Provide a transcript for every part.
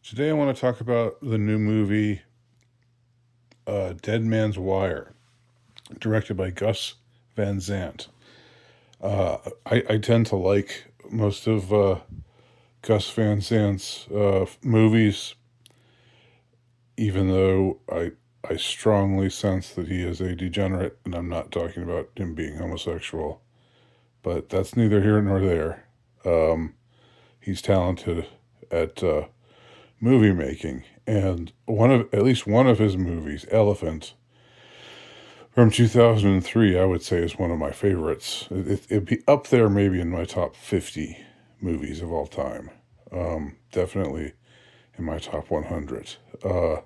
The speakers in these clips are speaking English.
Today, I want to talk about the new movie Dead Man's Wire, directed by Gus Van Sant. I tend to like most of Gus Van Sant's movies, even though I strongly sense that he is a degenerate, and I'm not talking about him being homosexual, but that's neither here nor there. Um, he's talented at movie making, and at least one of his movies, Elephant, from 2003, I would say is one of my favorites. It'd be up there maybe in my top 50 movies of all time. Definitely in my top 100. Or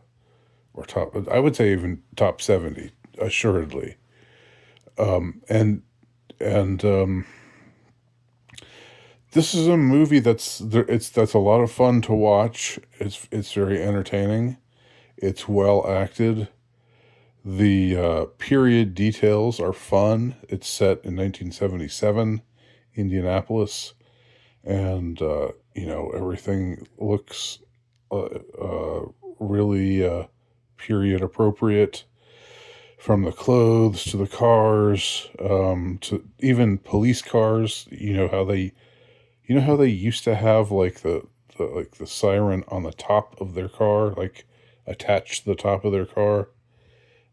I would say even top 70, assuredly. And this is a movie that's a lot of fun to watch. It's very entertaining. It's well acted. The period details are fun. It's set in 1977, Indianapolis, and everything looks really period appropriate, from the clothes to the cars, to even police cars. You know how they used to have like the siren on the top of their car, like attached to the top of their car.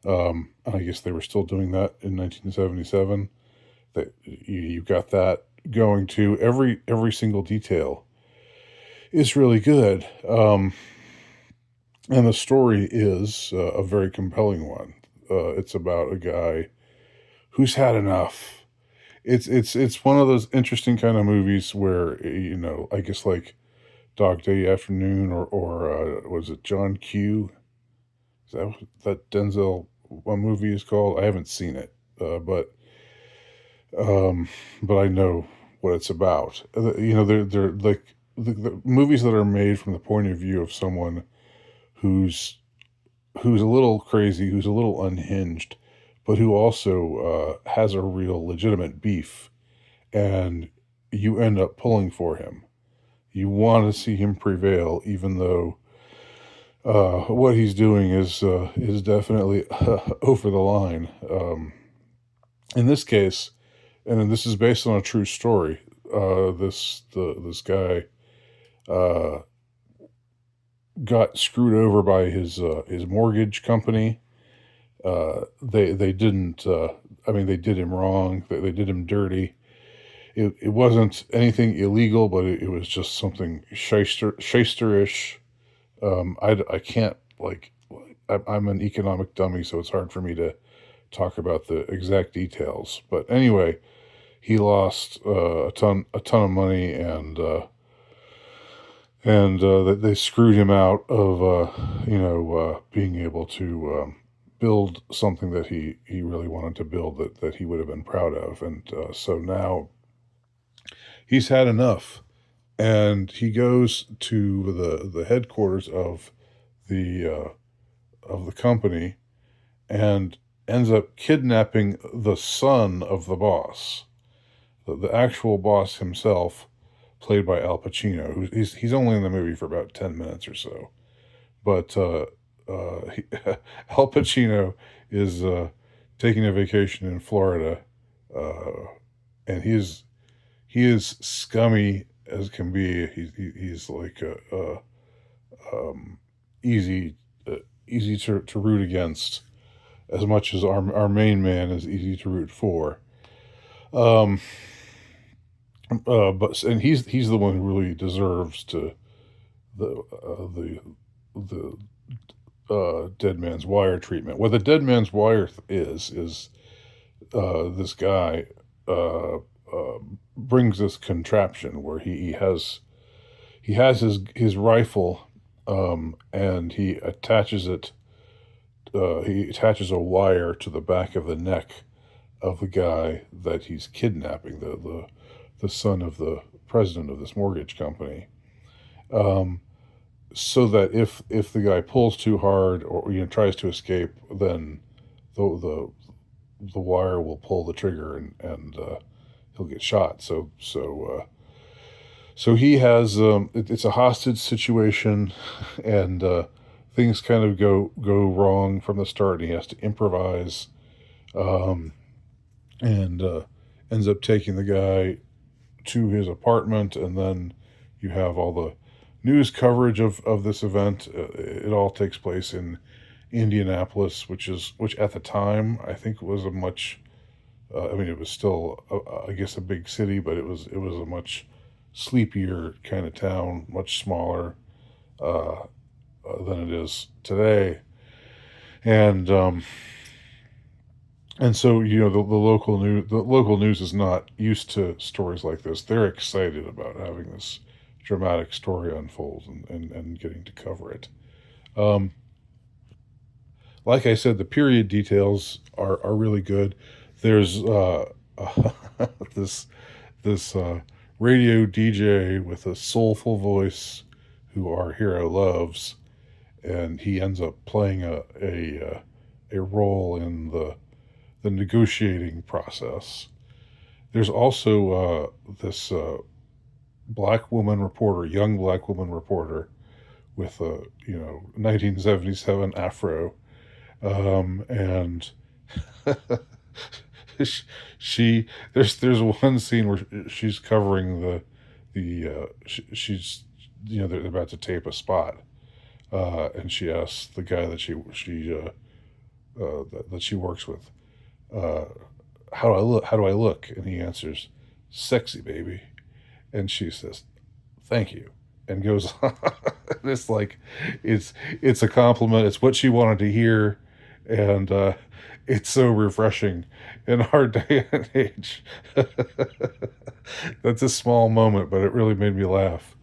I guess they were still doing that in 1977. That you got that going too. Every single detail is really good, and the story is a very compelling one. It's about a guy who's had enough. It's one of those interesting kind of movies where I guess like Dog Day Afternoon or was it John Q? Is that what that Denzel one movie is called? I haven't seen it, um, but I know what it's about. They're like the movies that are made from the point of view of someone who's who's a little crazy, who's a little unhinged, but who also has a real legitimate beef, and you end up pulling for him. You want to see him prevail, even though what he's doing is definitely over the line. In this case, and then this is based on a true story. This guy uh, got screwed over by his mortgage company. They didn't. I mean, they did him wrong. They did him dirty. It wasn't anything illegal, but it was just something shysterish. I can't like. I'm an economic dummy, so it's hard for me to talk about the exact details. But anyway, he lost a ton of money, and they screwed him out of being able to build something that he really wanted to build, that he would have been proud of, and so now he's had enough, and he goes to the headquarters of the company, and ends up kidnapping the son of the boss, the actual boss himself, played by Al Pacino. He's only in the movie for about 10 minutes or so, but Al Pacino is taking a vacation in Florida, uh, and he is scummy as can be. He's like um, easy easy to root against, as much as our main man is easy to root for. Um, but he's the one who really deserves to the Dead Man's Wire treatment. What the Dead Man's Wire is this guy uh, brings this contraption where he has his rifle, and he attaches a wire to the back of the neck of the guy that he's kidnapping, the son of the president of this mortgage company, um, so that if the guy pulls too hard, or tries to escape, then the wire will pull the trigger, and he'll get shot. So So he has it's a hostage situation, and things kind of go wrong from the start. And he has to improvise, um, and ends up taking the guy to his apartment, and then you have all the news coverage of this event. It all takes place in Indianapolis, which at the time I think was a much I mean, it was still, I guess, a big city, but it was a much sleepier kind of town, much smaller than it is today, and so the local news is not used to stories like this. They're excited about having this dramatic story unfold and getting to cover it. Um, like I said, the period details are really good. There's this this radio DJ with a soulful voice who our hero loves, and he ends up playing a role in the negotiating process. There's also this young black woman reporter with a 1977 afro, and she there's one scene where she's covering she's they're about to tape a spot, and she asks the guy that she works with, uh, how do I look, and he answers, sexy baby, and she says, thank you, and goes on. It's like it's a compliment. It's what she wanted to hear, and it's so refreshing in our day and age. That's a small moment, but it really made me laugh,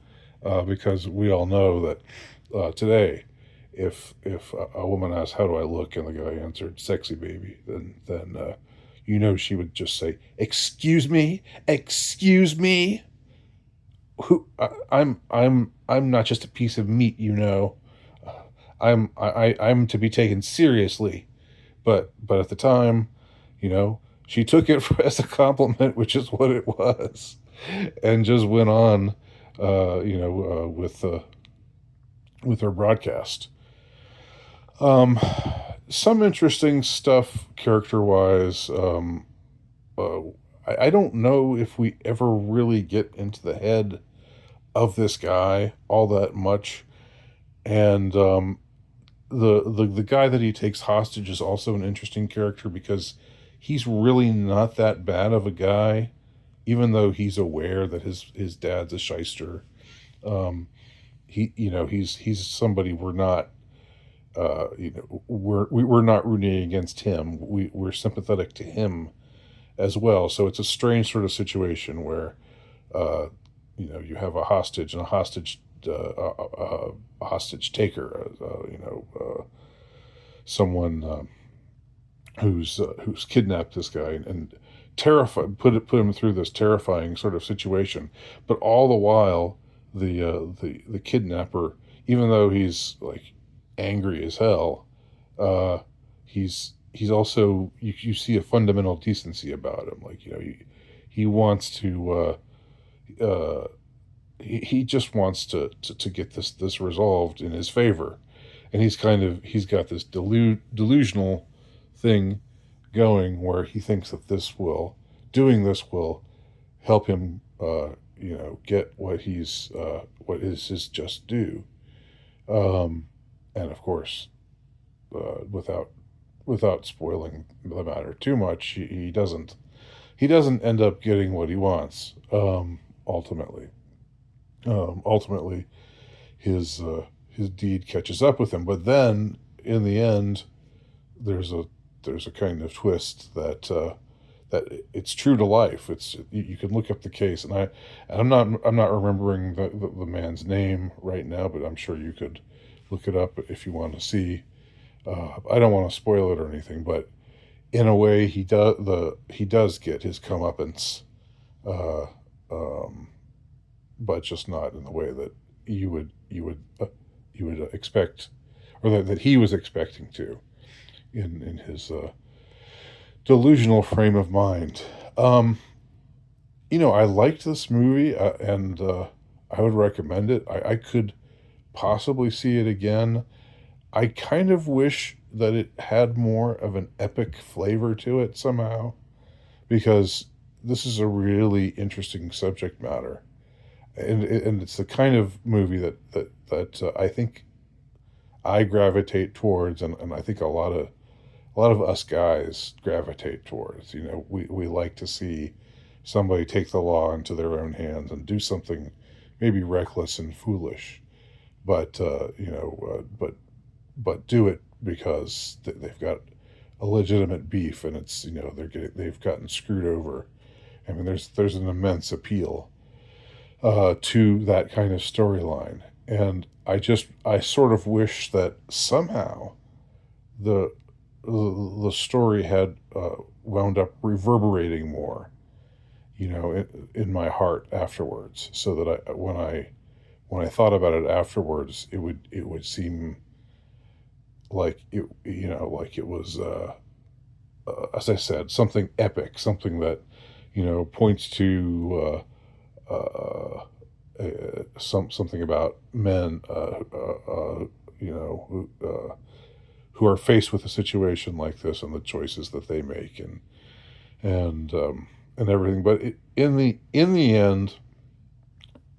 because we all know that today, if a woman asks, "How do I look?" and the guy answered, "Sexy baby," then she would just say, "Excuse me, excuse me." I'm not just a piece of meat, you know. I'm to be taken seriously. But at the time, she took it as a compliment, which is what it was, and just went on, with her broadcast. Um, some interesting stuff character wise. Uh, I don't know if we ever really get into the head of this guy all that much, and the guy that he takes hostage is also an interesting character because he's really not that bad of a guy, even though he's aware that his dad's a shyster. Um, he's somebody we're not we're not rooting against him. We're sympathetic to him as well. So it's a strange sort of situation where uh, you have a hostage and a hostage taker, someone who's kidnapped this guy and terrified put him through this terrifying sort of situation. But all the while, the kidnapper, even though he's like angry as hell, uh, he's also, you see a fundamental decency about him. Like, he wants to he just wants to get this resolved in his favor, and he's got this delusional thing going where he thinks that doing this will help him get what is his just due, um, and of course, without spoiling the matter too much, he doesn't end up getting what he wants, ultimately. Ultimately, his deed catches up with him. But then, in the end, there's a kind of twist that it's true to life. You can look up the case, and I'm not remembering the man's name right now, but I'm sure you could look it up if you want to see. I don't want to spoil it or anything, but in a way, he does get his comeuppance, uh, um, but just not in the way that you would expect, or that he was expecting to, in his delusional frame of mind. I liked this movie, and I would recommend it. I could possibly see it again. I kind of wish that it had more of an epic flavor to it somehow, because this is a really interesting subject matter, and it's the kind of movie that I think I gravitate towards, and I think a lot of us guys gravitate towards. You know, we like to see somebody take the law into their own hands and do something maybe reckless and foolish, but but do it because they've got a legitimate beef, and it's, they've gotten screwed over. I mean, there's an immense appeal to that kind of storyline, and I sort of wish that somehow the the story had wound up reverberating more, in my heart afterwards, so that when I thought about it afterwards, it would seem like like it was, as I said, something epic, something that points to something about men, who are faced with a situation like this and the choices that they make, and everything. But in the end,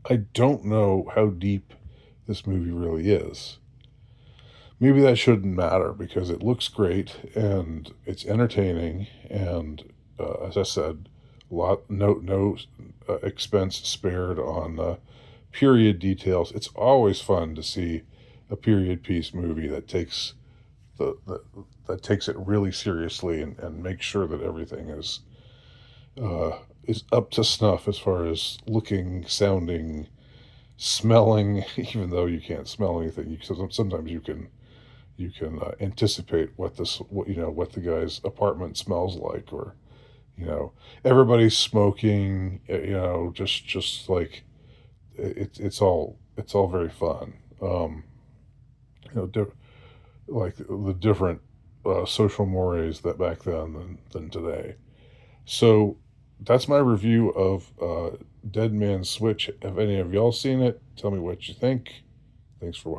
I don't know how deep this movie really is. Maybe that shouldn't matter because it looks great and it's entertaining, and as I said, no expense spared on period details. It's always fun to see a period piece movie the that takes it really seriously, and makes sure that everything is up to snuff as far as looking, sounding, smelling. Even though you can't smell anything, sometimes you can anticipate what the guy's apartment smells like, or everybody's smoking. Just like it's all very fun. You know, di- like the different social mores that back then than today. So that's my review of Dead Man's Switch. Have any of y'all seen it? Tell me what you think. Thanks for watching.